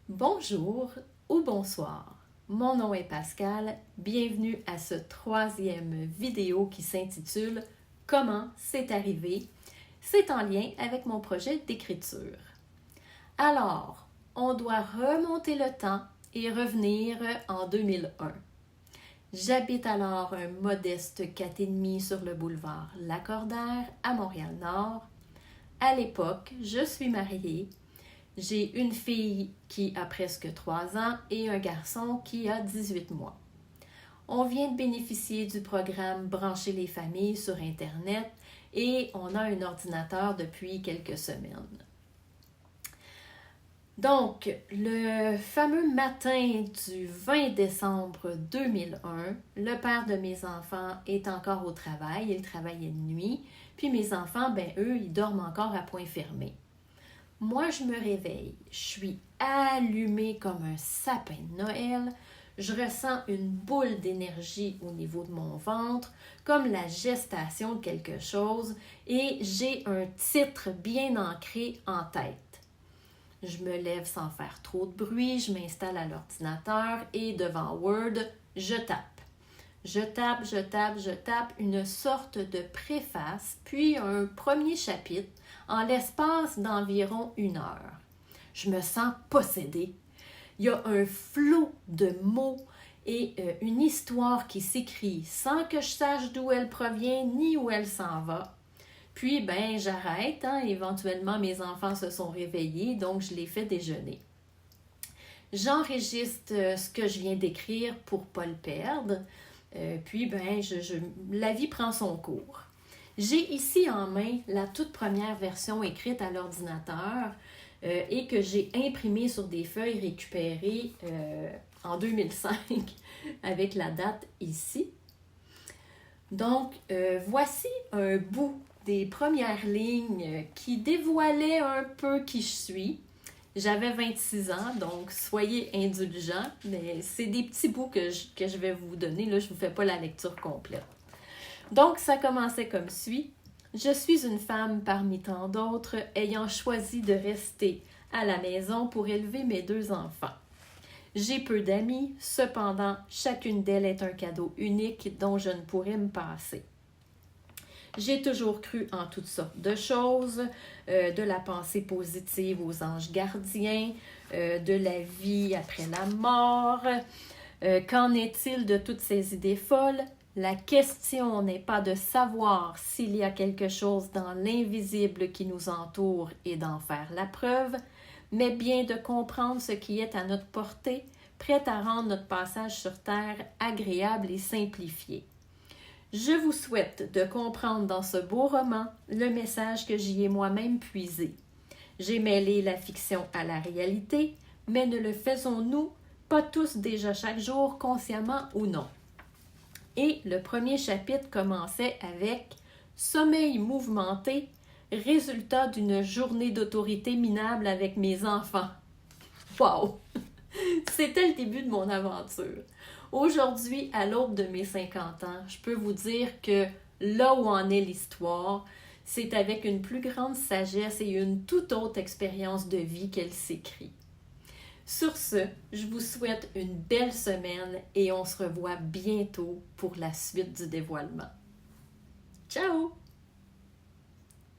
Bonjour ou bonsoir, mon nom est Pascal, bienvenue à ce troisième vidéo qui s'intitule « Comment c'est arrivé ?» C'est en lien avec mon projet d'écriture. Alors, on doit remonter le temps et revenir en 2001. J'habite alors un modeste 4,5 sur le boulevard Lacordaire à Montréal-Nord. À l'époque, je suis mariée. J'ai une fille qui a presque 3 ans et un garçon qui a 18 mois. On vient de bénéficier du programme Brancher les familles sur Internet et on a un ordinateur depuis quelques semaines. Donc, le fameux matin du 20 décembre 2001, le père de mes enfants est encore au travail, il travaillait de nuit, puis mes enfants, eux, ils dorment encore à point fermé. Moi, je me réveille, je suis allumée comme un sapin de Noël, je ressens une boule d'énergie au niveau de mon ventre, comme la gestation de quelque chose, et j'ai un titre bien ancré en tête. Je me lève sans faire trop de bruit, je m'installe à l'ordinateur et devant Word, je tape. Je tape une sorte de préface, puis un premier chapitre en l'espace d'environ 1 heure. Je me sens possédée. Il y a un flot de mots et une histoire qui s'écrit sans que je sache d'où elle provient ni où elle s'en va. Puis, j'arrête. Éventuellement, mes enfants se sont réveillés, donc je les fais déjeuner. J'enregistre ce que je viens d'écrire pour ne pas le perdre. Puis, la vie prend son cours. J'ai ici en main la toute première version écrite à l'ordinateur et que j'ai imprimée sur des feuilles récupérées en 2005 avec la date ici. Donc, voici un bout des premières lignes qui dévoilaient un peu qui je suis. J'avais 26 ans, donc soyez indulgents, mais c'est des petits bouts que je vais vous donner. Là, je ne vous fais pas la lecture complète. Donc, ça commençait comme suit. Je suis une femme parmi tant d'autres ayant choisi de rester à la maison pour élever mes 2 enfants. J'ai peu d'amis, cependant, chacune d'elles est un cadeau unique dont je ne pourrais me passer. J'ai toujours cru en toutes sortes de choses, de la pensée positive aux anges gardiens, de la vie après la mort. Qu'en est-il de toutes ces idées folles? La question n'est pas de savoir s'il y a quelque chose dans l'invisible qui nous entoure et d'en faire la preuve, mais bien de comprendre ce qui est à notre portée, prêt à rendre notre passage sur Terre agréable et simplifié. Je vous souhaite de comprendre dans ce beau roman le message que j'y ai moi-même puisé. J'ai mêlé la fiction à la réalité, mais ne le faisons-nous pas tous déjà chaque jour, consciemment ou non? Et le premier chapitre commençait avec « Sommeil mouvementé, résultat d'une journée d'autorité minable avec mes enfants. » Wow! C'était le début de mon aventure. Aujourd'hui, à l'aube de mes 50 ans, je peux vous dire que là où en est l'histoire, c'est avec une plus grande sagesse et une toute autre expérience de vie qu'elle s'écrit. Sur ce, je vous souhaite une belle semaine et on se revoit bientôt pour la suite du dévoilement. Ciao!